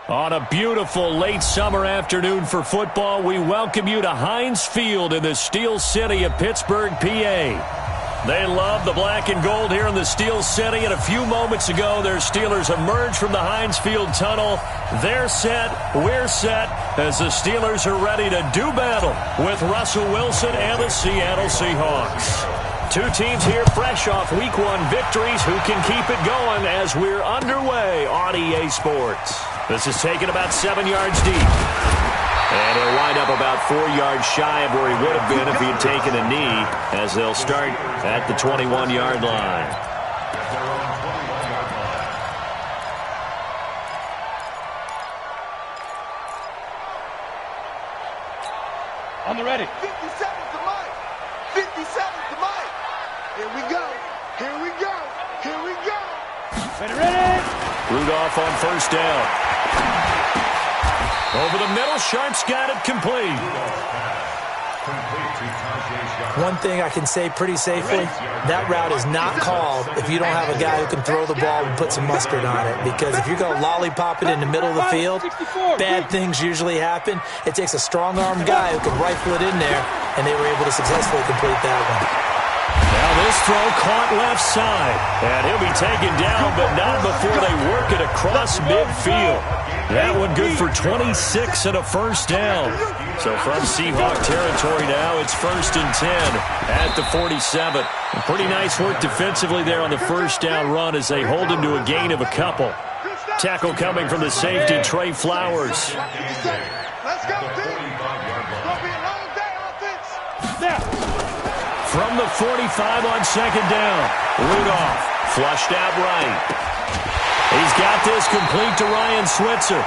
On a beautiful late summer afternoon for football, we welcome you to Heinz Field in the Steel City of Pittsburgh, PA. They love the black and gold here in the Steel City, and a few moments ago, their Steelers emerged from the Heinz Field tunnel. They're set, we're set, as the Steelers are ready to do battle with Russell Wilson and the Seattle Seahawks. Two teams here fresh off Week 1 victories who can keep it going as we're underway on EA Sports. This is taken about 7 yards deep. And he'll wind up about 4 yards shy of where he would have been if he had taken a knee, as they'll start at the 21-yard line. On the ready. 57 to Mike. 57 to Mike. Here we go. Here we go. Here we go. Ready. Rudolph on first down. Over the middle, Sharp's got it complete. One thing I can say pretty safely, that route is not called if you don't have a guy who can throw the ball and put some mustard on it. Because if you're going to lollipop it in the middle of the field, bad things usually happen. It takes a strong-armed guy who can rifle it in there, and they were able to successfully complete that one. Now this throw caught left side, and he'll be taken down, but not before they work it across midfield. That one good for 26 and a first down. So from Seahawk territory now, it's 1st and 10 at the 47. Pretty nice work defensively there on the first down run as they hold him to a gain of a couple. Tackle coming from the safety, Trey Flowers. Let's go, team. It's going to be a long day, offense. From the 45 on second down, Rudolph flushed out right. He's got this complete to Ryan Switzer.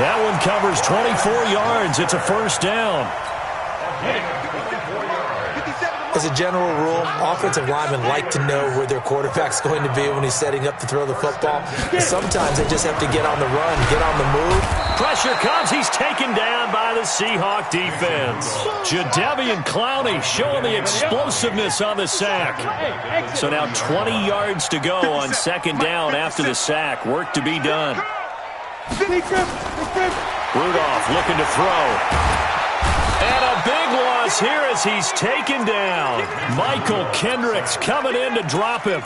That one covers 24 yards. It's a first down. As a general rule, offensive linemen like to know where their quarterback's going to be when he's setting up to throw the football. But sometimes they just have to get on the run, get on the move. Pressure comes. He's taken down by the Seahawk defense. Jadeveon Clowney showing the explosiveness on the sack. So now 20 yards to go on second down after the sack. Work to be done. Rudolph looking to throw. And a big loss here as he's taken down. Michael Kendricks coming in to drop him.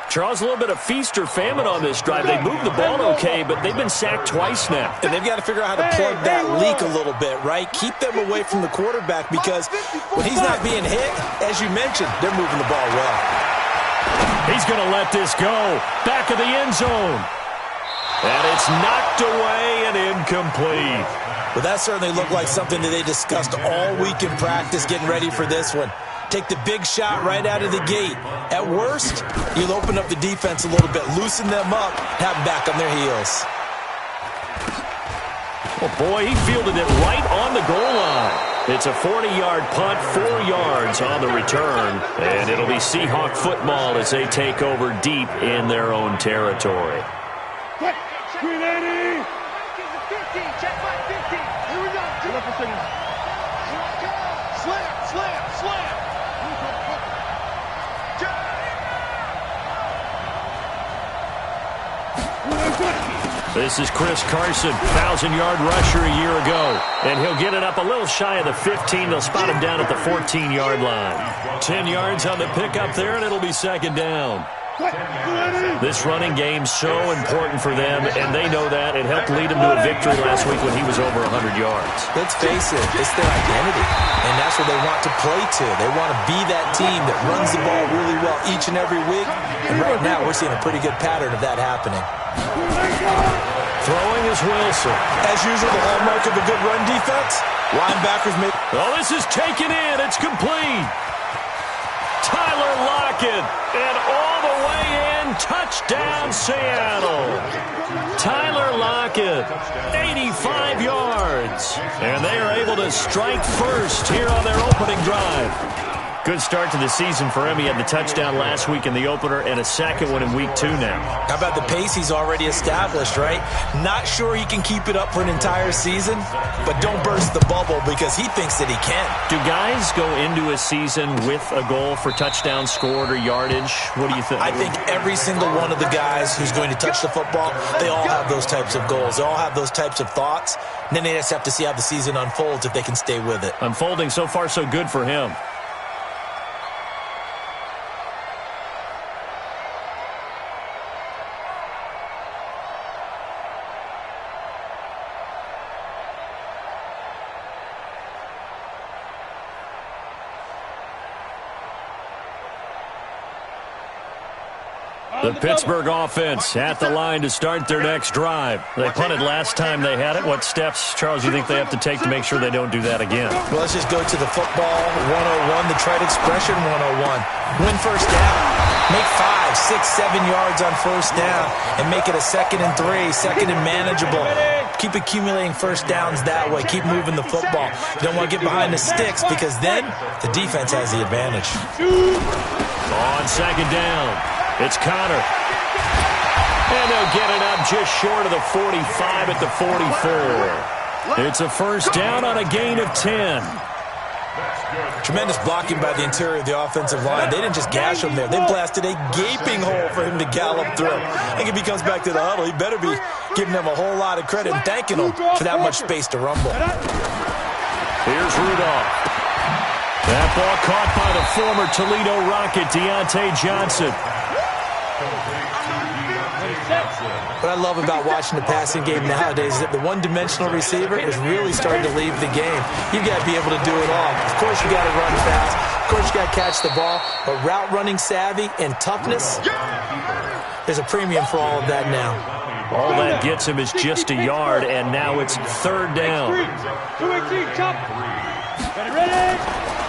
Charles, a little bit of feast or famine on this drive. They moved the ball okay, but they've been sacked twice now. And they've got to figure out how to plug that leak a little bit, right? Keep them away from the quarterback because when he's not being hit, as you mentioned, they're moving the ball well. He's going to let this go. Back of the end zone. And it's knocked away and incomplete. Well, that certainly looked like something that they discussed all week in practice getting ready for this one. Take the big shot right out of the gate. At worst, you'll open up the defense a little bit, loosen them up, have them back on their heels. Oh, boy, he fielded it right on the goal line. It's a 40-yard punt, 4 yards on the return. And it'll be Seahawk football as they take over deep in their own territory. Screen 80. 15. Check my 15. Here we go. Slam. This is Chris Carson, 1,000-yard rusher a year ago. And he'll get it up a little shy of the 15. They'll spot him down at the 14-yard line. 10 yards on the pickup there, and it'll be second down. This running game's so important for them, and they know that. It helped lead them to a victory last week when he was over 100 yards. Let's face it, it's their identity, and that's what they want to play to. They want to be that team that runs the ball really well each and every week, and right now we're seeing a pretty good pattern of that happening. Throwing is Wilson. As usual, the hallmark of a good run defense, linebackers make... Oh, this is taken in. It's complete. Tyler Lockett, and all the way in, touchdown Seattle. Tyler Lockett, 85 yards. And they are able to strike first here on their opening drive. Good start to the season for him. He had the touchdown last week in the opener and a second one in week 2 now. How about the pace he's already established, right? Not sure he can keep it up for an entire season, but don't burst the bubble because he thinks that he can. Do guys go into a season with a goal for touchdown scored or yardage? What do you think? I think every single one of the guys who's going to touch the football, they all have those types of goals. They all have those types of thoughts. And then they just have to see how the season unfolds if they can stay with it. Unfolding so far so good for him. The Pittsburgh offense at the line to start their next drive. They punted last time they had it. What steps, Charles, do you think they have to take to make sure they don't do that again? Well, let's just go to the football 101, the trite expression 101. Win first down. Make 5, 6, 7 yards on first down and make it a 2nd and 3, 2nd and manageable. Keep accumulating first downs that way. Keep moving the football. You don't want to get behind the sticks because then the defense has the advantage. On 2nd down. It's Connor. And they'll get it up just short of the 45 at the 44. It's a first down on a gain of 10. Tremendous blocking by the interior of the offensive line. They didn't just gash him there. They blasted a gaping hole for him to gallop through. I think if he comes back to the huddle, he better be giving them a whole lot of credit and thanking them for that much space to rumble. Here's Rudolph. That ball caught by the former Toledo Rocket, Deontay Johnson. What I love about watching the passing game nowadays is that the one-dimensional receiver is really starting to leave the game. You've got to be able to do it all. Of course, you got to run fast. Of course, you got to catch the ball. But route running savvy and toughness, there's a premium for all of that now. All that gets him is just a yard, and now it's 3rd down.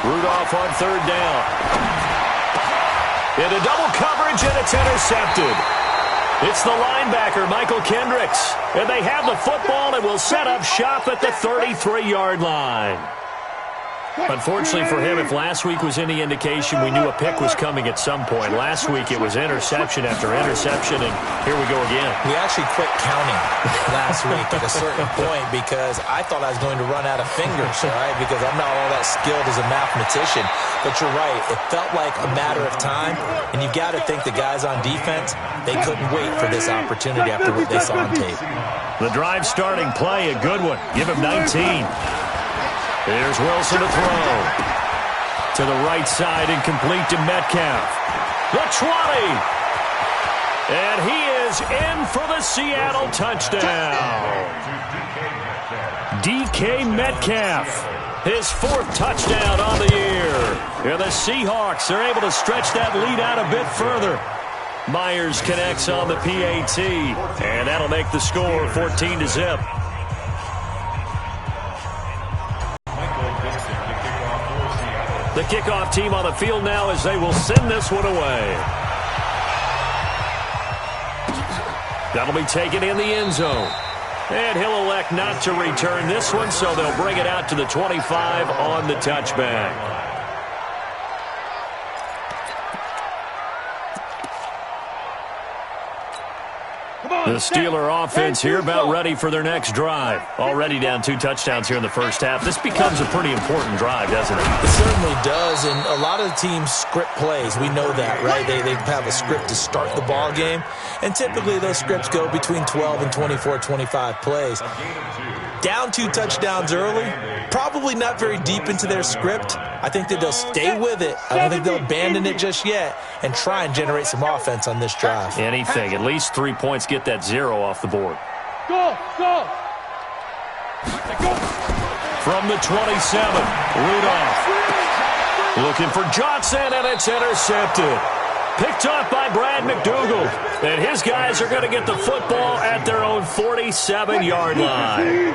Rudolph on 3rd down. Into double coverage, and it's intercepted. It's the linebacker, Michael Kendricks. And they have the football and will set up shop at the 33-yard line. Unfortunately for him, if last week was any indication, we knew a pick was coming at some point. Last week it was interception after interception, and here we go again. We actually quit counting last week at a certain point because I thought I was going to run out of fingers, right? Because I'm not all that skilled as a mathematician. But you're right. It felt like a matter of time, and you've got to think the guys on defense, they couldn't wait for this opportunity after what they saw on tape. The drive starting play, a good one. Give him 19. Here's Wilson to throw. To the right side, incomplete to Metcalf. The 20. And he is in for the Seattle touchdown. DK Metcalf. His 4th touchdown on the year. And the Seahawks are able to stretch that lead out a bit further. Myers connects on the PAT. And that'll make the score 14-0. The kickoff team on the field now as they will send this one away. That'll be taken in the end zone. And he'll elect not to return this one, so they'll bring it out to the 25 on the touchback. The Steeler offense here about ready for their next drive. Already down 2 touchdowns here in the first half. This becomes a pretty important drive, doesn't it? It certainly does, and a lot of the teams script plays. We know that, right? They have a script to start the ball game, and typically those scripts go between 12 and 24, 25 plays. Down 2 touchdowns early, probably not very deep into their script. I think that they'll stay with it. I don't think they'll abandon it just yet and try and generate some offense on this drive. Anything. At least 3 points, get that 0 off the board. Go! From the 27, Rudolph. Looking for Johnson, and it's intercepted. Picked off by Brad McDougal. And his guys are going to get the football at their own 47-yard line.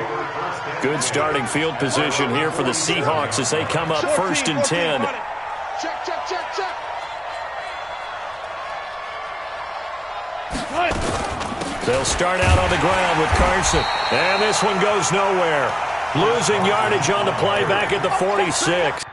Good starting field position here for the Seahawks as they come up 1st and 10. Check. They'll start out on the ground with Carson. And this one goes nowhere. Losing yardage on the play back at the 46.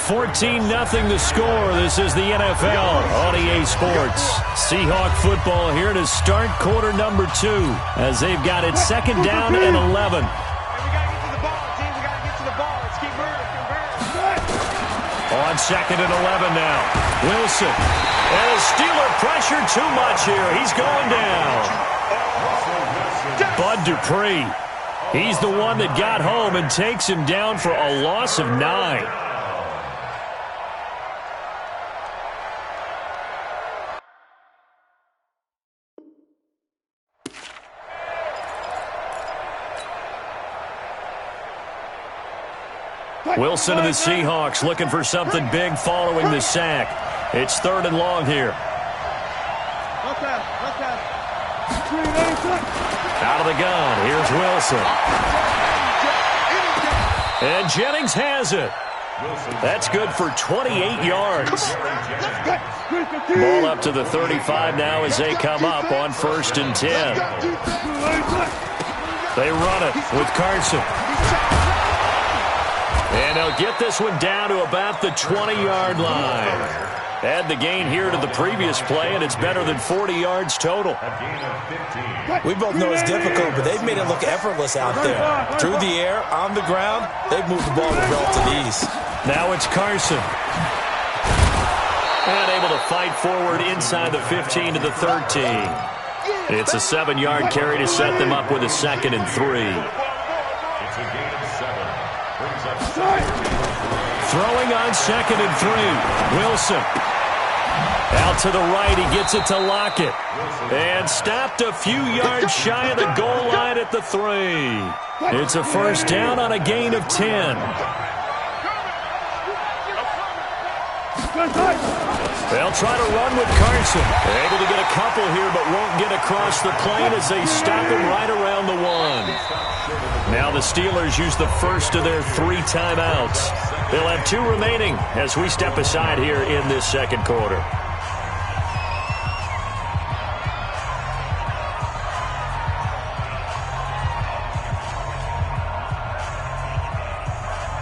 14-0 the score. This is the NFL on EA Sports. Seahawk football here to start quarter number 2 as they've got it second down and 11. On second and 11 now. Wilson. And a Steeler pressure too much here. He's going down. Bud Dupree. He's the one that got home and takes him down for a loss of 9. Wilson and the Seahawks looking for something big following the sack. It's third and long here. Out of the gun, here's Wilson. And Jennings has it. That's good for 28 yards. Ball up to the 35 now as they come up on 1st and 10. They run it with Carson. And they'll get this one down to about the 20-yard line. Add the gain here to the previous play, and it's better than 40 yards total. We both know it's difficult, but they've made it look effortless out there. Through the air, on the ground, they've moved the ball with relative ease. Now it's Carson. And able to fight forward inside the 15 to the 13. It's a 7-yard carry to set them up with a 2nd and 3. Throwing on 2nd and 3. Wilson. Out to the right. He gets it to Lockett. And stopped a few yards shy of the goal line at the 3. It's a first down on a gain of 10. They'll try to run with Carson. They're able to get a couple here, but won't get across the plane as they stop him right around the 1. Now the Steelers use the first of their 3 timeouts. They'll have 2 remaining as we step aside here in this second quarter.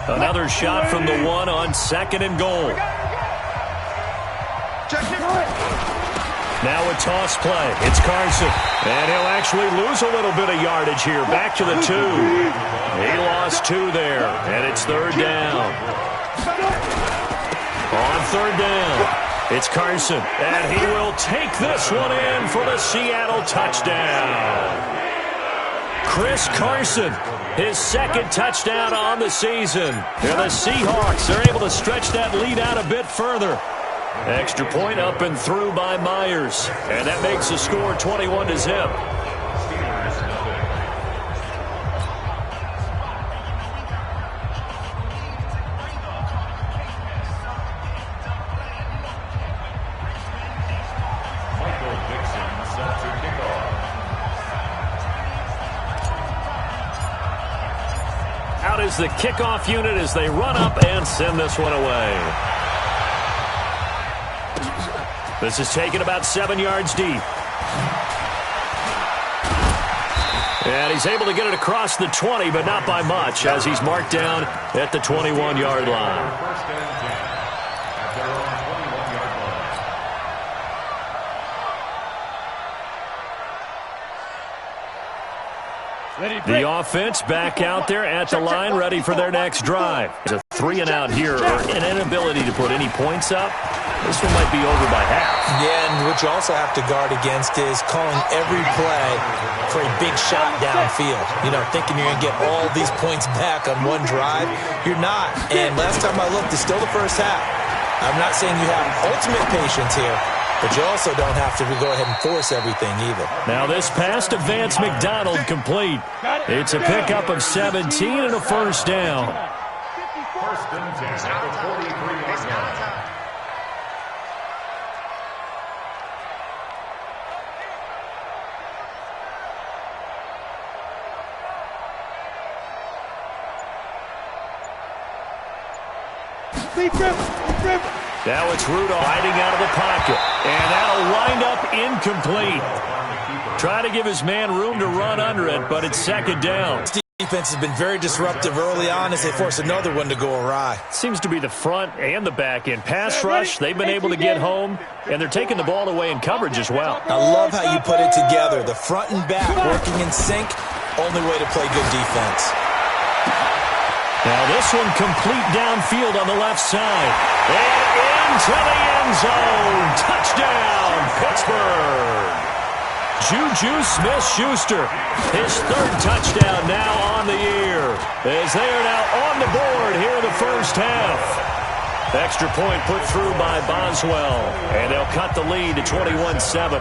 Another shot from the 1 on 2nd and goal. Now a toss play. It's Carson. And he'll actually lose a little bit of yardage here. Back to the 2. He lost 2 there. And it's 3rd down. On 3rd down, it's Carson. And he will take this one in for the Seattle touchdown. Chris Carson, his 2nd touchdown on the season. And the Seahawks are able to stretch that lead out a bit further. Extra point up and through by Myers. And that makes the score 21-0. Out is the kickoff unit as they run up and send this one away. This is taken about 7 yards deep. And he's able to get it across the 20, but not by much, as he's marked down at the 21-yard line. The offense back out there at the line, ready for their next drive. It's a 3-and-out here, or an inability to put any points up. This one might be over by half. Yeah, and what you also have to guard against is calling every play for a big shot downfield. You know, thinking you're going to get all these points back on one drive. You're not. And last time I looked, it's still the first half. I'm not saying you have ultimate patience here, but you also don't have to go ahead and force everything either. Now this pass to Vance McDonald complete. It's a pickup of 17 and a first down. First and 10 at the 43-yard line. Now it's Rudolph hiding out of the pocket. And that'll wind up incomplete. Try to give his man room to run under it, but it's 2nd down. Steve, defense has been very disruptive early on as they force another one to go awry. Seems to be the front and the back end. Pass rush, they've been able to get home, and they're taking the ball away in coverage as well. I love how you put it together. The front and back working in sync, only way to play good defense. Now this one complete downfield on the left side. And into the end zone. Touchdown, Pittsburgh. Juju Smith-Schuster, his third touchdown now on the year, as they are now on the board here in the first half. Extra point put through by Boswell, and they'll cut the lead to 21-7.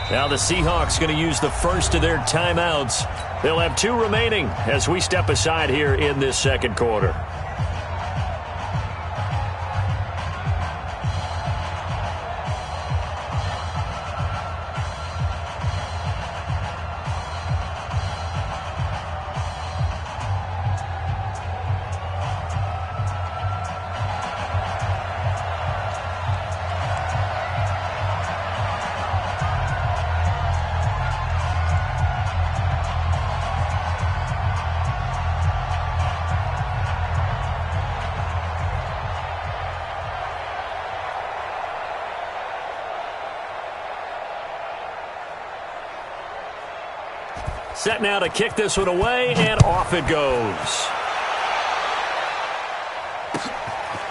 Now the Seahawks going to use the first of their timeouts. They'll have 2 remaining as we step aside here in this second quarter. Set now to kick this one away, and off it goes.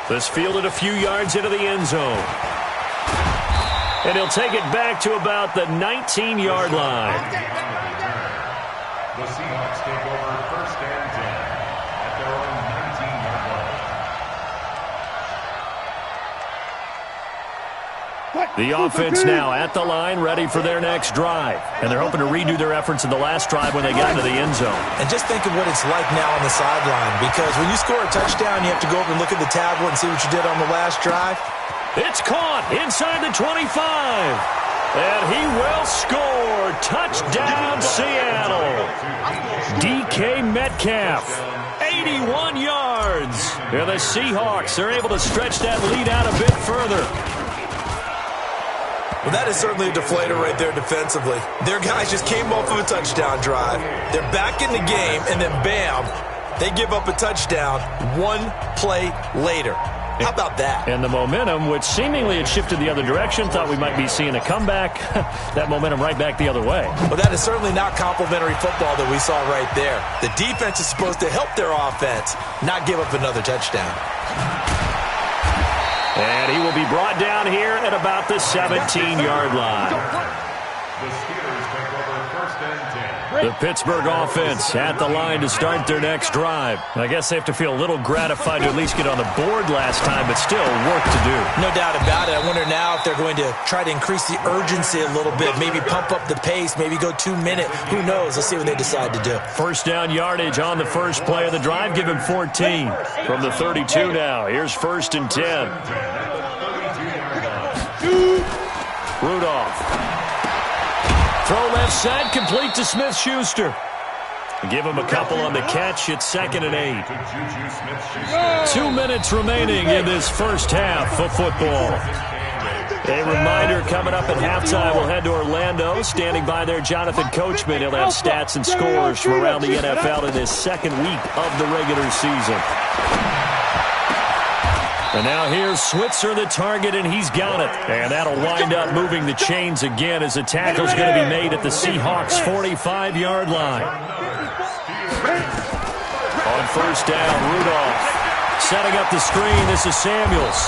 This fielded a few yards into the end zone. And he'll take it back to about the 19-yard line. The Seahawks take over first and 10 at their own 19-yard line. The offense now at the line, ready for their next drive. And they're hoping to redo their efforts in the last drive when they got into the end zone. And just think of what it's like now on the sideline, because when you score a touchdown, you have to go over and look at the tablet and see what you did on the last drive. It's caught inside the 25. And he will score. Touchdown, Seattle. DK Metcalf, 81 yards. And the Seahawks are able to stretch that lead out a bit further. Well, that is certainly a deflator right there defensively. Their guys just came off of a touchdown drive. They're back in the game, and then bam, they give up a touchdown 1 play later. How about that? And the momentum, which seemingly had shifted the other direction, thought we might be seeing a comeback. That momentum right back the other way. Well, that is certainly not complimentary football that we saw right there. The defense is supposed to help their offense, not give up another touchdown. And he will be brought down here at about the 17-yard line. The Steelers take over first and 10. The Pittsburgh offense at the line to start their next drive. I guess they have to feel a little gratified to at least get on the board last time, but still work to do. No doubt about it. I wonder now if they're going to try to increase the urgency a little bit, maybe pump up the pace, maybe go 2 minute. Who knows? Let's see what they decide to do. First down yardage on the first play of the drive. Give him 14 from the 32 now. Here's first and 10. Rudolph. Throw left side, complete to Smith-Schuster. Give him a couple on the catch. It's 2nd and 8. 2 minutes remaining in this first half of football. A reminder, coming up at halftime, we'll head to Orlando. Standing by there, Jonathan Coachman. He'll have stats and scores from around the NFL in this second week of the regular season. And now here's Switzer, the target, and he's got it. And that'll wind up moving the chains again as the tackle's going to be made at the Seahawks' 45-yard line. On first down, Rudolph setting up the screen. This is Samuels.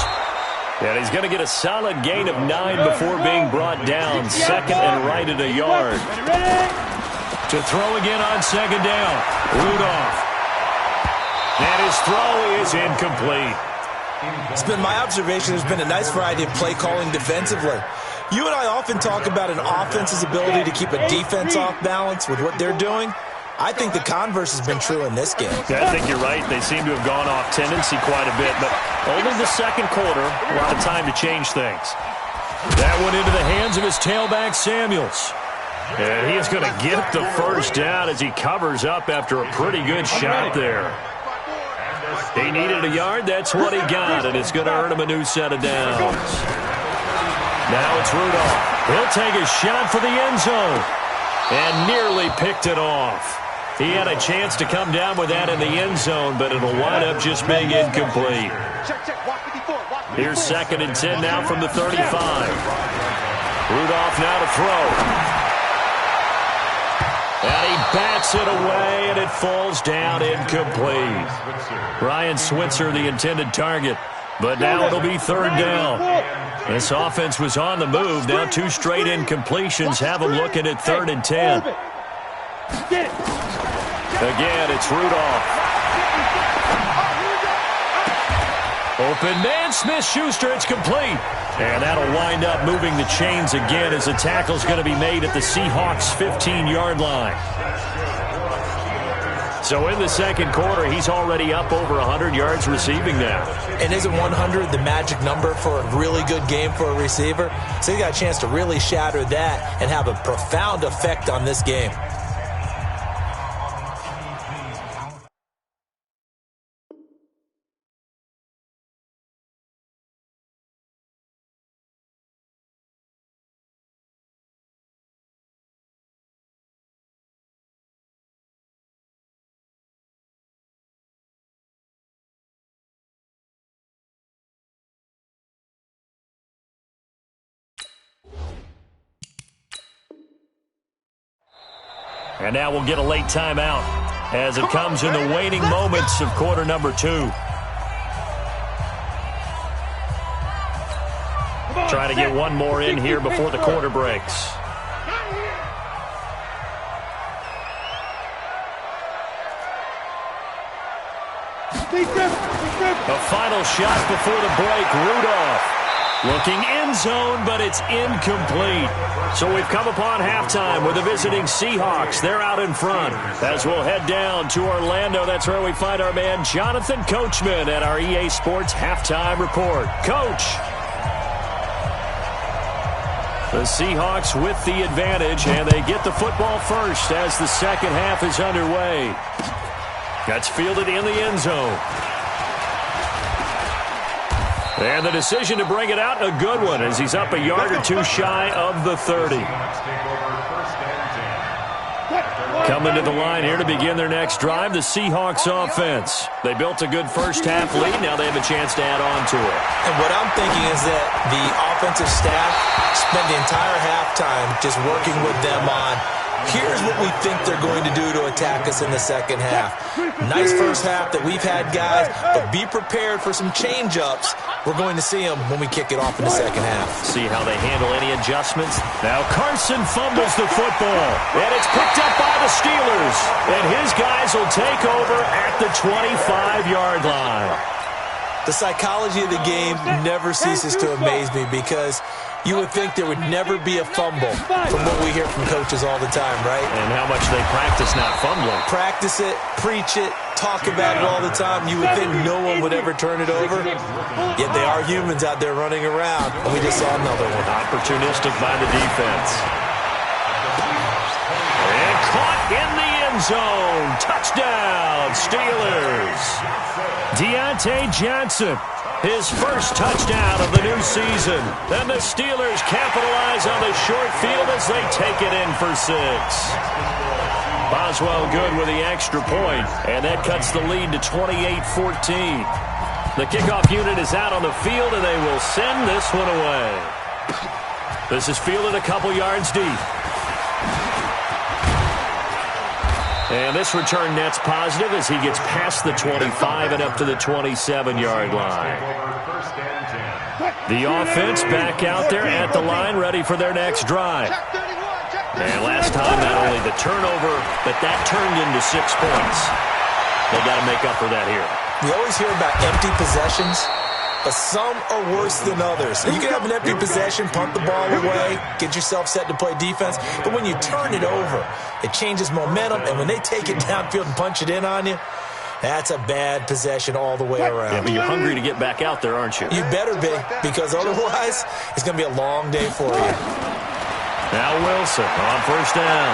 And he's going to get a solid gain of 9 before being brought down. 2nd and right at a yard. To throw again on 2nd down. Rudolph. And his throw is incomplete. It's been my observation there's been a nice variety of play calling defensively. You and I often talk about an offense's ability to keep a defense off balance with what they're doing. I think the converse has been true in this game. Yeah, I think you're right. They seem to have gone off tendency quite a bit, but only the second quarter, a lot of time to change things. That one into the hands of his tailback, Samuels. And he is going to get the first down as he covers up after a pretty good shot there. He needed a yard. That's what he got, and it's going to earn him a new set of downs. Now it's Rudolph. He'll take a shot for the end zone and nearly picked it off. He had a chance to come down with that in the end zone, but it'll wind up just being incomplete. Here's 2nd and 10 now from the 35. Rudolph now to throw. And he bats it away, and it falls down incomplete. Ryan Switzer, the intended target. But now it'll be 3rd down. This offense was on the move. Now 2 straight incompletions have them looking at 3rd and 10. Again, it's Rudolph. Open man, Smith-Schuster, it's complete. And that'll wind up moving the chains again as the tackle's going to be made at the Seahawks' 15-yard line. So in the second quarter, he's already up over 100 yards receiving now. And isn't 100 the magic number for a really good game for a receiver? So he got a chance to really shatter that and have a profound effect on this game. And now we'll get a late timeout as it comes in the waning moments of quarter number 2. Trying to get one more in here before the quarter breaks. A final shot before the break. Rudolph looking end zone, but it's incomplete. So we've come upon halftime with the visiting Seahawks. They're out in front. As we'll head down to Orlando, that's where we find our man Jonathan Coachman at our EA Sports Halftime Report. Coach. The Seahawks with the advantage, and they get the football first as the second half is underway. That's fielded in the end zone. And the decision to bring it out, a good one, as he's up a yard or 2 shy of the 30. Coming to the line here to begin their next drive, the Seahawks offense. They built a good first half lead. Now they have a chance to add on to it. And what I'm thinking is that the offensive staff spent the entire halftime just working with them on, here's what we think they're going to do to attack us in the second half. Nice first half that we've had, guys, but be prepared for some change-ups. We're going to see them when we kick it off in the second half. See how they handle any adjustments. Now Carson fumbles the football, and it's picked up by the Steelers. And his guys will take over at the 25-yard line. The psychology of the game never ceases to amaze me because you would think there would never be a fumble from what we hear from coaches all the time, right? And how much they practice not fumbling. Practice it, preach it, talk about it all the time. You would think no one would ever turn it over. Yet they are humans out there running around, and we just saw another one. Opportunistic by the defense. And caught in the end zone. Touchdown, Steelers. Deontay Johnson. His first touchdown of the new season. Then the Steelers capitalize on the short field as they take it in for 6. Boswell good with the extra point, and that cuts the lead to 28-14. The kickoff unit is out on the field, and they will send this one away. This is fielded a couple yards deep. And this return net's positive as he gets past the 25 and up to the 27-yard line. The offense back out there at the line, ready for their next drive. And last time, not only the turnover, but that turned into 6 points. They got to make up for that here. We always hear about empty possessions, but some are worse than others. You can have an empty possession, punt the ball away, get yourself set to play defense, but when you turn it over, it changes momentum, and when they take it downfield and punch it in on you, that's a bad possession all the way around. Yeah, but you're hungry to get back out there, aren't you? You better be, because otherwise, it's going to be a long day for you. Now Wilson on first down.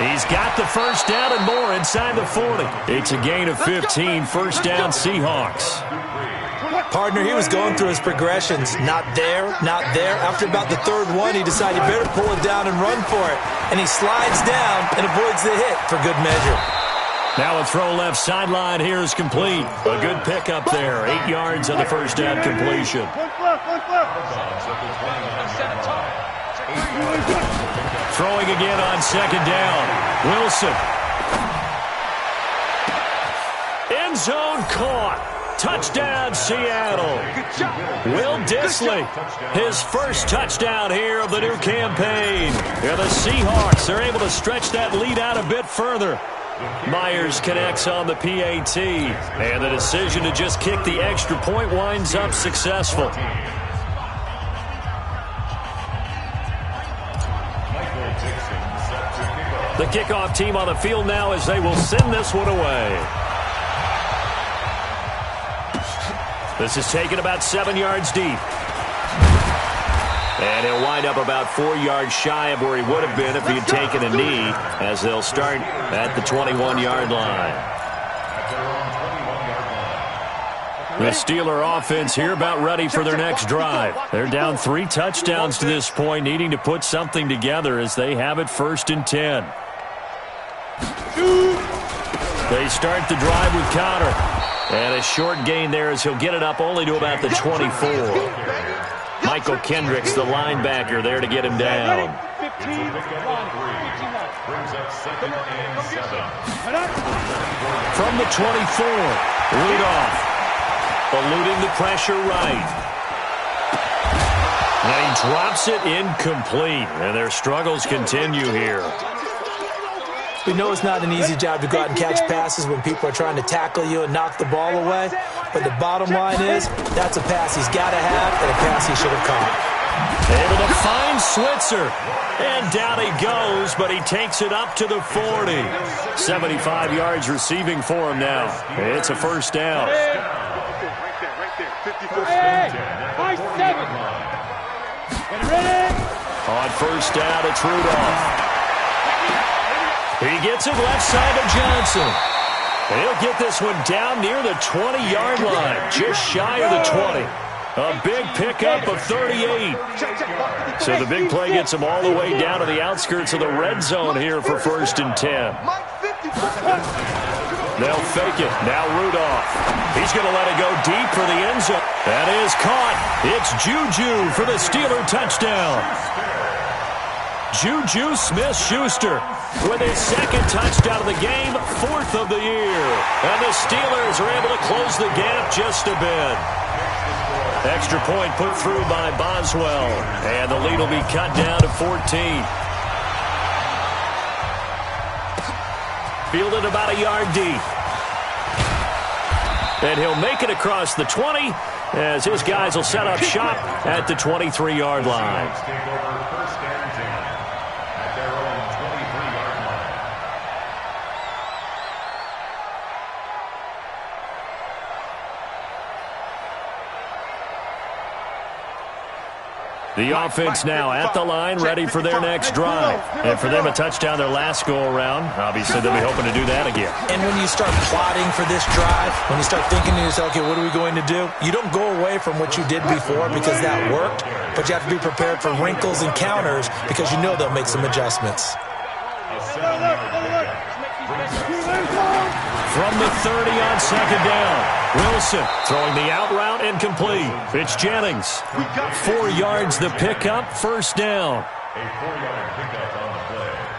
He's got the first down and more inside the 40. It's a gain of 15, first down Seahawks. Partner, he was going through his progressions. Not there, not there. After about the third one, he decided he better pull it down and run for it. And he slides down and avoids the hit for good measure. Now a throw left sideline here is complete. A good pickup there. 8 yards on the first down completion. Throwing again on second down. Wilson. End zone caught. Touchdown, Seattle. Will Dissly, his first touchdown here of the new campaign. Yeah, the Seahawks are able to stretch that lead out a bit further. Myers connects on the PAT, and the decision to just kick the extra point winds up successful. The kickoff team on the field now as they will send this one away. This is taken about 7 yards deep. And he'll wind up about 4 yards shy of where he would have been if he had taken a knee, as they'll start at the 21-yard line. The Steeler offense here about ready for their next drive. They're down 3 touchdowns to this point, needing to put something together as they have it 1st and 10. They start the drive with Cotter. And a short gain there as he'll get it up only to about the 24. Michael Kendricks, the linebacker, there to get him down. From the 24, Rudolph, eluding the pressure right. And he drops it incomplete, and their struggles continue here. We know it's not an easy job to go out and catch passes when people are trying to tackle you and knock the ball away. But the bottom line is, that's a pass he's got to have and a pass he should have caught. Able to find Switzer. And down he goes, but he takes it up to the 40. 75 yards receiving for him now. It's a first down. On first down, it's Rudolph. He gets it left side of Johnson. He'll get this one down near the 20-yard line, just shy of the 20. A big pickup of 38. So the big play gets him all the way down to the outskirts of the red zone here for 1st and 10. They'll fake it. Now Rudolph. He's going to let it go deep for the end zone. That is caught. It's Juju for the Steeler touchdown. Juju Smith-Schuster with his 2nd touchdown of the game, 4th of the year. And the Steelers are able to close the gap just a bit. Extra point put through by Boswell. And the lead will be cut down to 14. Fielded about a yard deep. And he'll make it across the 20 as his guys will set up shop at the 23-yard line. The offense now at the line, ready for their next drive. And for them, a touchdown their last go-around. Obviously, they'll be hoping to do that again. And when you start plotting for this drive, when you start thinking to yourself, okay, what are we going to do? You don't go away from what you did before because that worked, but you have to be prepared for wrinkles and counters because you know they'll make some adjustments. From the 30 on second down. Wilson throwing the out route and complete. It's Jennings. 4 yards the pickup, first down.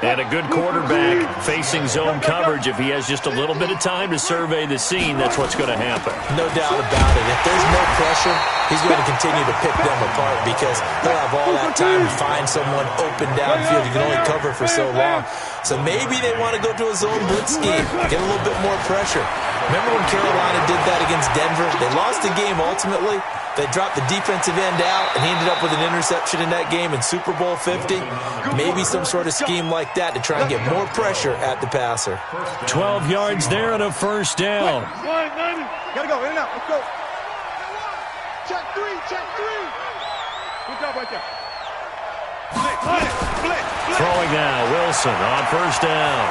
And a good quarterback facing zone coverage. If he has just a little bit of time to survey the scene, that's what's going to happen. No doubt about it. If there's no pressure, he's going to continue to pick them apart because he'll have all that time to find someone open downfield. You can only cover for so long. So maybe they want to go to a zone blitz scheme, get a little bit more pressure. Remember when Carolina did that against Denver? They lost the game ultimately. They dropped the defensive end out, and he ended up with an interception in that game in Super Bowl 50. Maybe some sort of scheme like that to try and get more pressure at the passer. 12 yards there and a first down. Gotta go, in and out, let's go. Check three. Good job right there. Throwing now, Wilson on first down.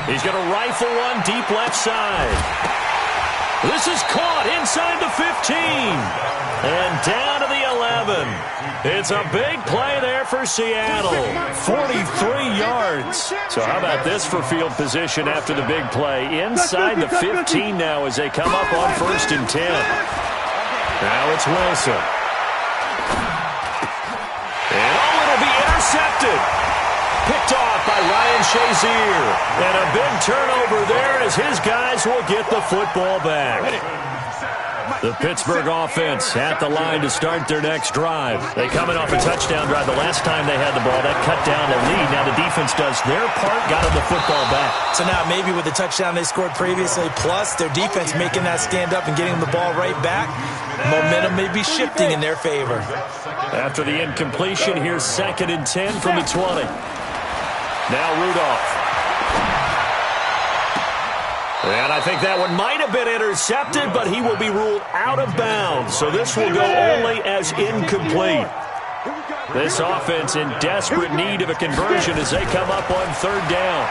He's going to rifle one deep left side. This is caught inside the 15. And down to the 11. It's a big play there for Seattle. 43 yards. So how about this for field position after the big play? Inside the 15 now as they come up on 1st and 10. Now it's Wilson. And it'll be intercepted. Picked off by Ryan Shazier. And a big turnover there as his guys will get the football back. The Pittsburgh offense at the line to start their next drive. They coming off a touchdown drive the last time they had the ball. That cut down the lead. Now the defense does their part, got them the football back. So now maybe with the touchdown they scored previously, plus their defense making that stand up and getting the ball right back, momentum may be shifting in their favor. After the incompletion, here's 2nd and 10 from the 20. Now Rudolph. And I think that one might have been intercepted, but he will be ruled out of bounds. So this will go only as incomplete. This offense in desperate need of a conversion as they come up on 3rd down.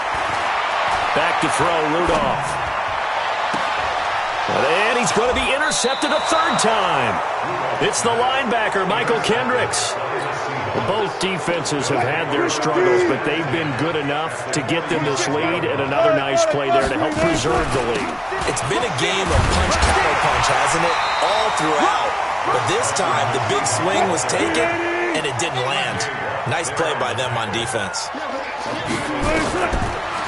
Back to throw, Rudolph. And he's going to be intercepted a 3rd time. It's the linebacker, Michael Kendricks. Both defenses have had their struggles, but they've been good enough to get them this lead, and another nice play there to help preserve the lead. It's been a game of punch, counter punch, hasn't it? All throughout. But this time, the big swing was taken, and it didn't land. Nice play by them on defense.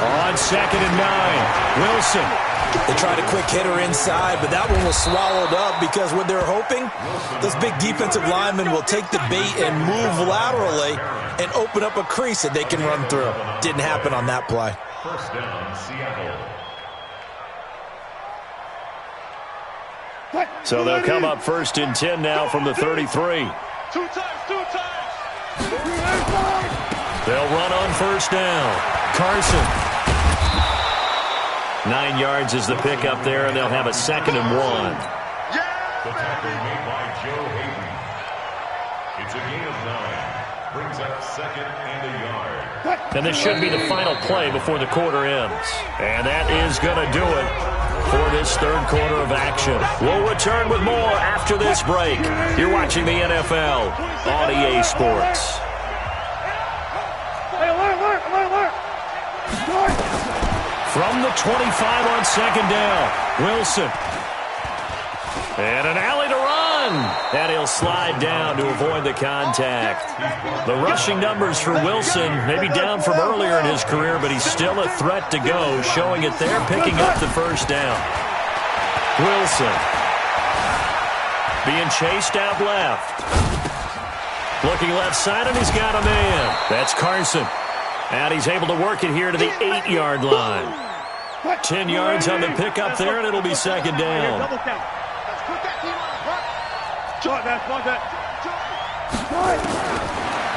On 2nd and 9, Wilson. They tried a quick hitter inside, but that one was swallowed up because what they're hoping, those big defensive linemen will take the bait and move laterally and open up a crease that they can run through. Didn't happen on that play. 1st down, Seattle. So they'll come up 1st and 10 now from the 33. 2 times. They'll run on 1st down. Carson. 9 yards is the pickup there, and they'll have a 2nd and 1. The tackle made by Joe Hayden. It's a gain of 9. Brings up 2nd and a yard. And this should be the final play before the quarter ends. And that is going to do it for this 3rd quarter of action. We'll return with more after this break. You're watching the NFL on EA Sports. From the 25 on 2nd down, Wilson. And an alley to run. And he'll slide down to avoid the contact. The rushing numbers for Wilson may be down from earlier in his career, but he's still a threat to go, showing it there, picking up the 1st down. Wilson. Being chased out left. Looking left side, and he's got a man. That's Carson. And he's able to work it here to the 8-yard line. 10 yards on the pickup there, and it'll be 2nd down.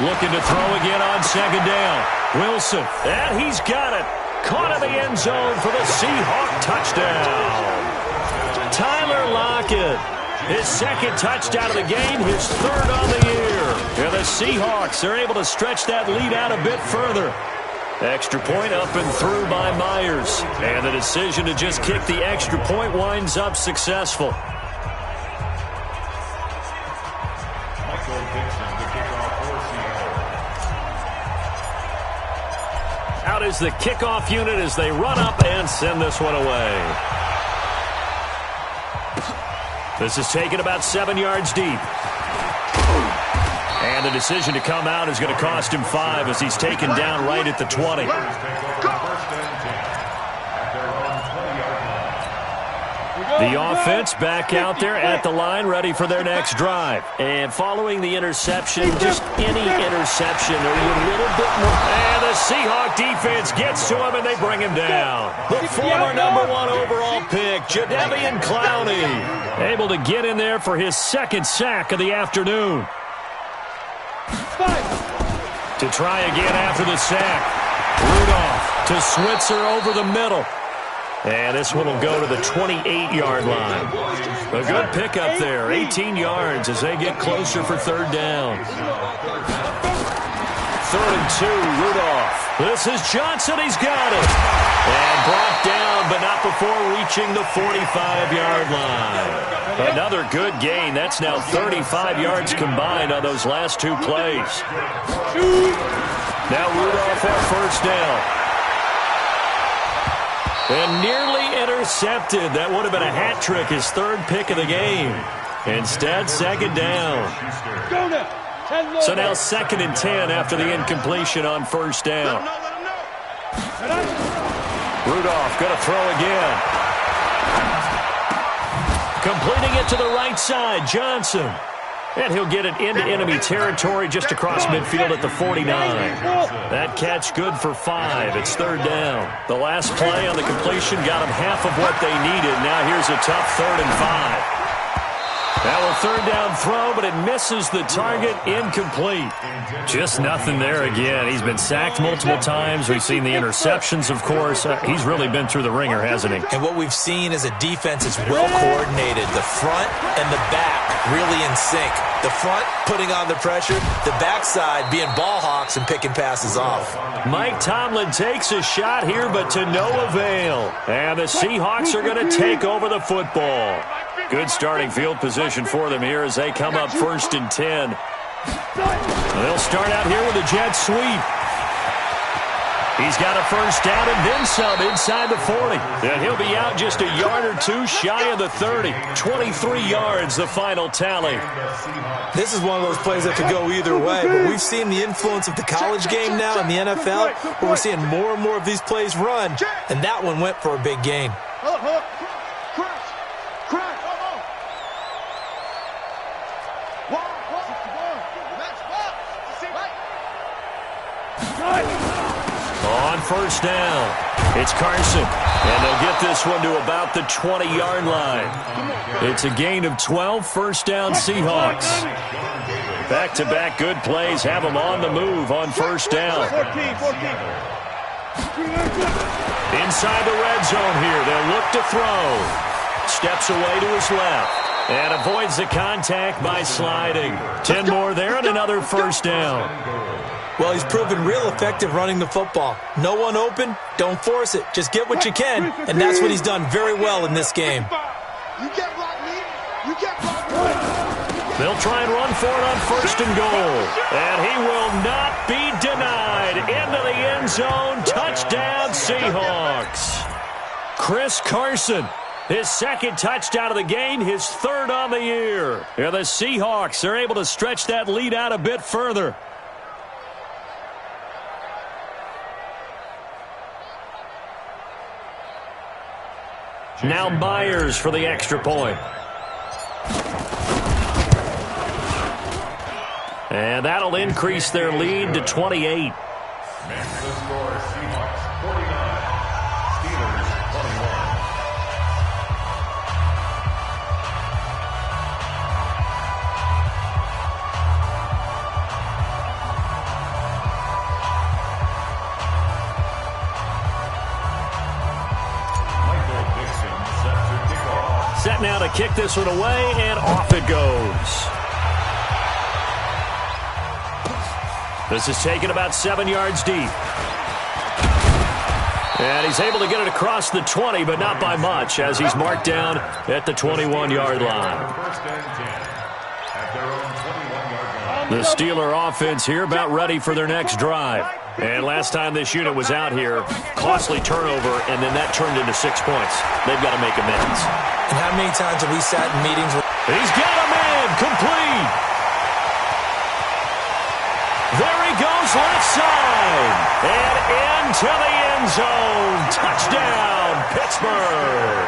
Looking to throw again on 2nd down. Wilson, and he's got it. Caught in the end zone for the Seahawk touchdown. Tyler Lockett, his 2nd touchdown of the game, his 3rd on the year. And the Seahawks are able to stretch that lead out a bit further. Extra point up and through by Myers. And the decision to just kick the extra point winds up successful. Michael Dixon, the kickoff for Seattle. Out is the kickoff unit as they run up and send this one away. This is taken about 7 yards deep. And the decision to come out is going to cost him 5 as he's taken down right at the 20. The offense back out there at the line, ready for their next drive. And following the interception, just any interception, are you a little bit more? And the Seahawk defense gets to him, and they bring him down. The former #1 overall pick, Jadeveon Clowney, able to get in there for his 2nd sack of the afternoon. To try again after the sack. Rudolph to Switzer over the middle. And this one will go to the 28-yard line. A good pickup there, 18 yards as they get closer for third down. 3rd and 2, Rudolph. This is Johnson, he's got it. And brought down, but not before reaching the 45-yard line. Another good gain. That's now 35 yards combined on those last 2 plays. Now Rudolph on first down. And nearly intercepted. That would have been a hat trick, his 3rd pick of the game. Instead, 2nd down. So now 2nd and 10 after the incompletion on first down. Rudolph going to throw again. Completing it to the right side, Johnson. And he'll get it into enemy territory just across midfield at the 49. That catch good for 5. It's 3rd down. The last play on the completion got them half of what they needed. Now here's a tough 3rd and 5. Now a 3rd down throw, but it misses the target, incomplete. Just nothing there again. He's been sacked multiple times. We've seen the interceptions, of course. He's really been through the ringer, hasn't he? And what we've seen is a defense is well coordinated. The front and the back really in sync. The front putting on the pressure, the backside being ball hawks and picking passes off. Mike Tomlin takes a shot here, but to no avail. And the Seahawks are going to take over the football. Good starting field position for them here as they come up 1st and 10. They'll start out here with a jet sweep. He's got a first down and then some inside the 40. And he'll be out just a yard or 2 shy of the 30. 23 yards, the final tally. This is one of those plays that could go either way, but we've seen the influence of the college game now in the NFL, where we're seeing more and more of these plays run, and that one went for a big gain. On first down, it's Carson, and they'll get this one to about the 20-yard line. It's a gain of 12, first down Seahawks. Back-to-back good plays have them on the move on first down. Inside the red zone here, they'll look to throw. Steps away to his left and avoids the contact by sliding. 10 more there and another first down. Well, he's proven real effective running the football. No one open, don't force it. Just get what you can, and that's what he's done very well in this game. You can't block me. You can't block me. They'll try and run for it on 1st and goal. And he will not be denied. Into the end zone. Touchdown, Seahawks. Chris Carson, his 2nd touchdown of the game, his 3rd on the year. And the Seahawks are able to stretch that lead out a bit further. Now Myers for the extra point. And that'll increase their lead to 28. Maximum score, Seahawks 49, Steelers 21. Set now to kick this one away, and off it goes. This is taken about 7 yards deep. And he's able to get it across the 20, but not by much, as he's marked down at the 21-yard line. The Steeler offense here about ready for their next drive. And last time this unit was out here, costly turnover, and then that turned into 6 points. They've got to make amends. And how many times have we sat in meetings with... He's got a man, complete. There he goes, left side. And into the end zone. Touchdown, Pittsburgh.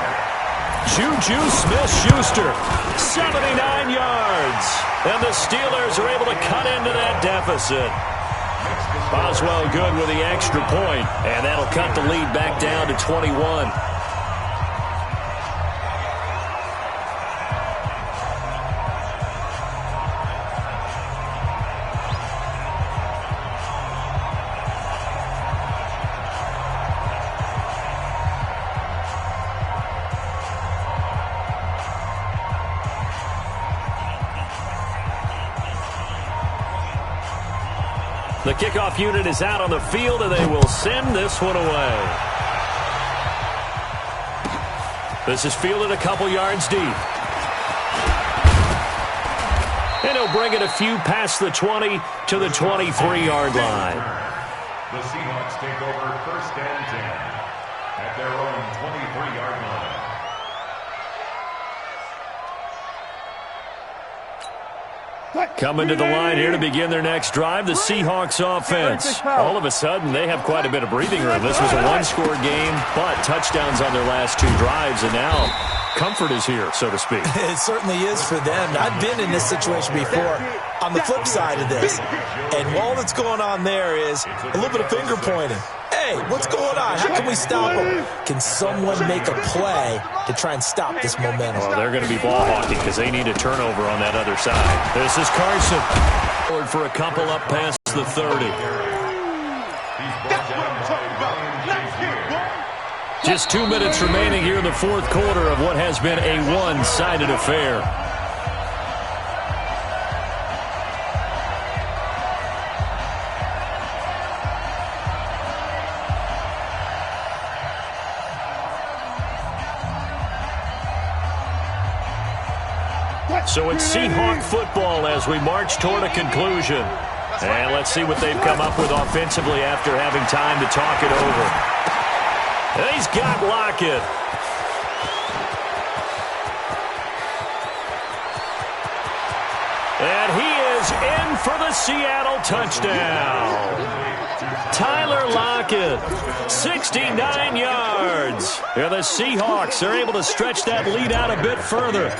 Juju Smith-Schuster, 79 yards. And the Steelers are able to cut into that deficit. Boswell good with the extra point, and that'll cut the lead back down to 21. The kickoff unit is out on the field, and they will send this one away. This is fielded a couple yards deep. And he'll bring it a few past the 20 to the 23-yard line. The Seahawks take over 1st and 10 at their own 23-yard line. Coming to the line here to begin their next drive, the Seahawks offense. All of a sudden, they have quite a bit of breathing room. This was a one-score game, but touchdowns on their last 2 drives, and now comfort is here, so to speak. It certainly is for them. I've been in this situation before on the flip side of this. And all that's going on there is a little bit of finger pointing. Hey, what's going on? How can we stop them? Can someone make a play to try and stop this momentum? Well, they're going to be ball hawking because they need a turnover on that other side. This is Carson. Forward for a couple up past the 30. Just 2 minutes remaining here in the 4th quarter of what has been a one-sided affair. So it's Seahawk football as we march toward a conclusion. And let's see what they've come up with offensively after having time to talk it over. And he's got Lockett. And he is in for the Seattle touchdown. Tyler Lockett, 69 yards. And the Seahawks are able to stretch that lead out a bit further.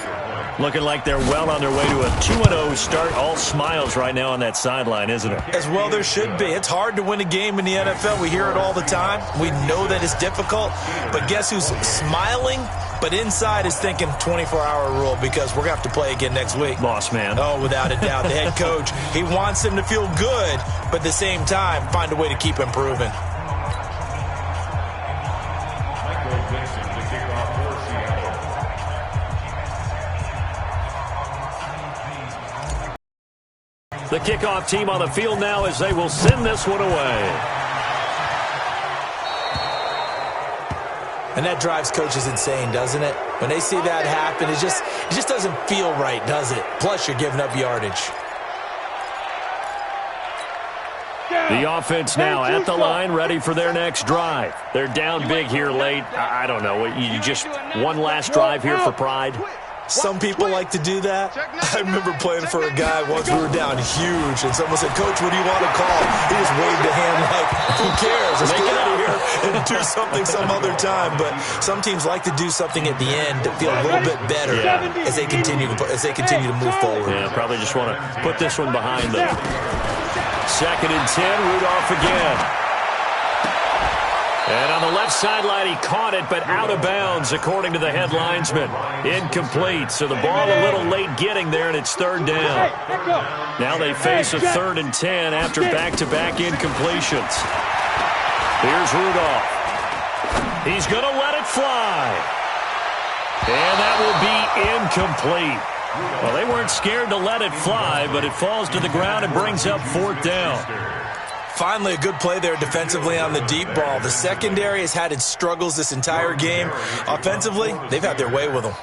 Looking like they're well on their way to a 2-0 start. All smiles right now on that sideline, isn't it? As well there should be. It's hard to win a game in the NFL. We hear it all the time. We know that it's difficult. But guess who's smiling? But inside is thinking 24-hour rule because we're going to have to play again next week. Boss man. Oh, without a doubt. The head coach, he wants them to feel good, but at the same time, find a way to keep improving. The kickoff team on the field now as they will send this one away. And that drives coaches insane, doesn't it? When they see that happen, it just doesn't feel right, does it? Plus, you're giving up yardage. The offense now at the line, ready for their next drive. They're down big here late. I don't know. You just one last drive here for pride? Some people like to do that. I remember playing for a guy once. We were down huge, and someone said, "Coach, what do you want to call?" He just waved a hand like, "Who cares? Let's get out of here and do something some other time." But some teams like to do something at the end to feel a little bit better as they continue to move forward. Yeah, probably just want to put this one behind them. 2nd and 10, Rudolph again. And on the left sideline, he caught it, but out of bounds, according to the head linesman. Incomplete, so the ball a little late getting there, and it's 3rd down. Now they face a 3rd and 10 after back-to-back incompletions. Here's Rudolph. He's going to let it fly. And that will be incomplete. Well, they weren't scared to let it fly, but it falls to the ground and brings up 4th down. Finally, a good play there defensively on the deep ball. The secondary has had its struggles this entire game. Offensively, they've had their way with them.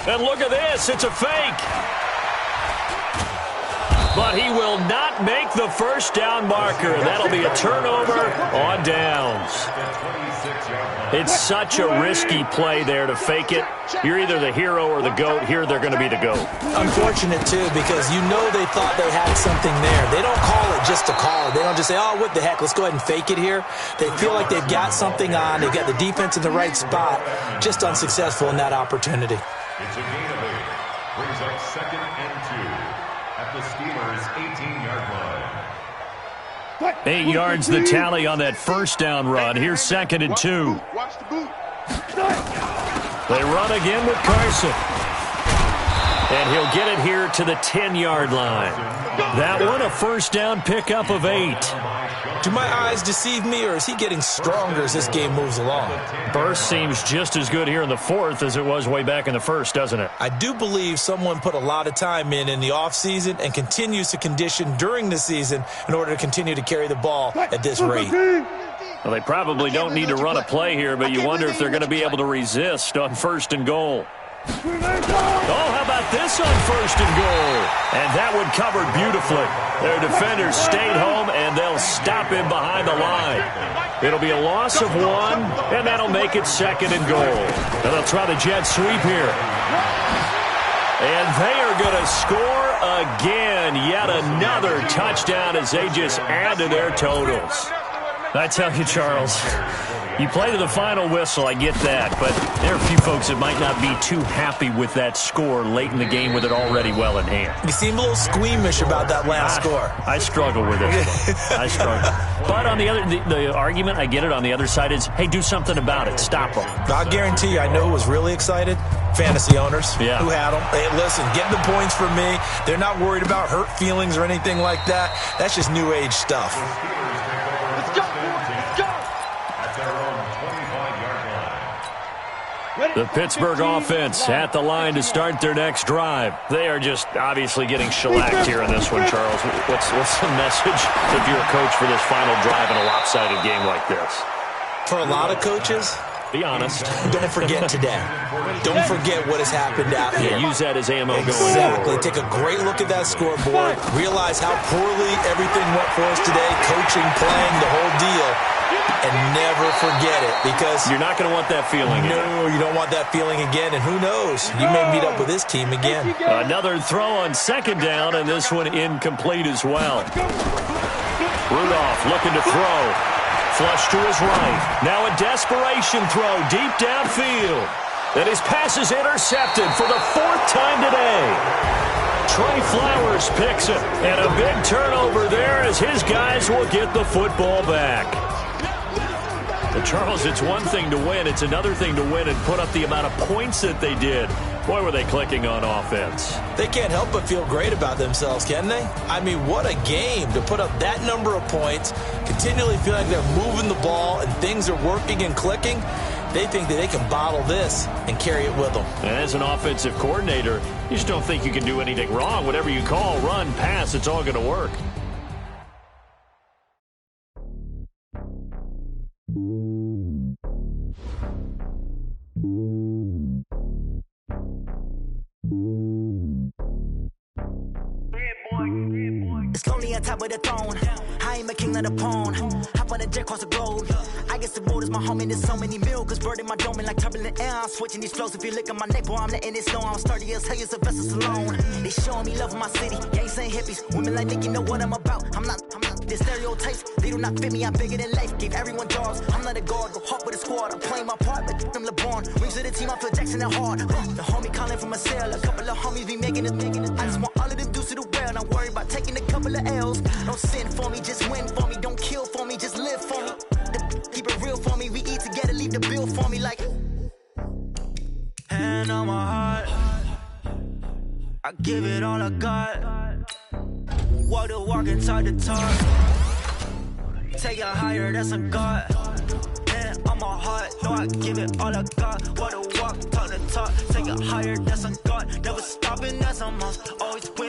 And look at this. It's a fake. But he will not make the 1st down marker. That'll be a turnover on downs. It's such a risky play there to fake it. You're either the hero or the GOAT. Here they're going to be the GOAT. Unfortunate, too, because you know they thought they had something there. They don't call it just to call it. They don't just say, "Oh, what the heck, let's go ahead and fake it here." They feel like they've got something on. They've got the defense in the right spot. Just unsuccessful in that opportunity. It's a gain of 8. Brings up 2nd and 2 at the Steelers' 18-yard line. 8 yards the tally on that 1st down run. Here's 2nd and 2. They run again with Carson. And he'll get it here to the 10-yard line. That one a first down pickup of 8. Do my eyes deceive me, or is he getting stronger as this game moves along? Burst seems just as good here in the fourth as it was way back in the first, doesn't it? I do believe someone put a lot of time in the offseason and continues to condition during the season in order to continue to carry the ball at this rate. Well, they probably don't need to run a play here, but you wonder if they're going to be able to resist on 1st and goal. Oh, how about this on 1st and goal? And that one covered beautifully. Their defenders stayed home, and they'll stop him behind the line. It'll be a loss of 1, and that'll make it 2nd and goal. And they'll try the jet sweep here. And they are going to score again. Yet another touchdown as they just add to their totals. I tell you, Charles, you play to the final whistle, I get that, but there are a few folks that might not be too happy with that score late in the game with it already well in hand. You seem a little squeamish about that last score. I struggle with it. I struggle. But on the other, the argument, I get it, on the other side is, hey, do something about it. Stop them. I guarantee you, I know who was really excited. Fantasy owners who had them. Hey, listen, get the points for me. They're not worried about hurt feelings or anything like that. That's just new age stuff. The Pittsburgh offense at the line to start their next drive. They are just obviously getting shellacked here in this one, Charles. What's the message if you're a coach for this final drive in a lopsided game like this? For a lot of coaches, be honest. Don't forget today. Don't forget what has happened out here. Use that as ammo going Exactly. Take a great look at that scoreboard. Realize how poorly everything went for us today. Coaching, playing, the whole deal. And never forget it, because you're not going to want that feeling again. No, you don't want that feeling again, and who knows? You may meet up with this team again. Another throw on 2nd down, and this one incomplete as well. Rudolph looking to throw. Flush to his right. Now a desperation throw deep downfield. And his pass is intercepted for the 4th time today. Trey Flowers picks it, and a big turnover there as his guys will get the football back. But Charles, it's one thing to win. It's another thing to win and put up the amount of points that they did. Boy, were they clicking on offense. They can't help but feel great about themselves, can they? I mean, what a game to put up that number of points, continually feel like they're moving the ball and things are working and clicking. They think that they can bottle this and carry it with them. And as an offensive coordinator, you just don't think you can do anything wrong. Whatever you call, run, pass, it's all going to work. It's lonely on top of the throne. I am a king of the pawn. Hop on a jet across the globe. I guess the road is my home and there's so many milk. Bird in my dome and like turbulent air. I'm switching these flows. If you look at my neck, boy, I'm letting it slow. I'm sturdy as hell as a vessel alone. They showing me love in my city. Gangs ain't hippies. Women like Nick, you know what I'm about. I'm not the stereotypes. They do not fit me. I'm bigger than life. Gave everyone jobs. I'm not a guard. Go hard with a squad. I'm playing my part, but them LeBron. Rings to the team. I feel Jackson at heart. The homie calling from a cell. A couple of homies be making it. I just want all of them dudes to the well. Not worry about taking a couple of L's. Don't sin for me, just win for me. Don't kill for me, just live for me. Keep it real for me. We eat together, leave the bill for me like. Hand on my heart, I give it all I got. Walk the walk and talk the talk. Take it higher, that's a God. Hand on my heart, no, I give it all I got. Walk the walk, talk the talk. Take it higher, that's a God. Never stopping, that's a must. Always win.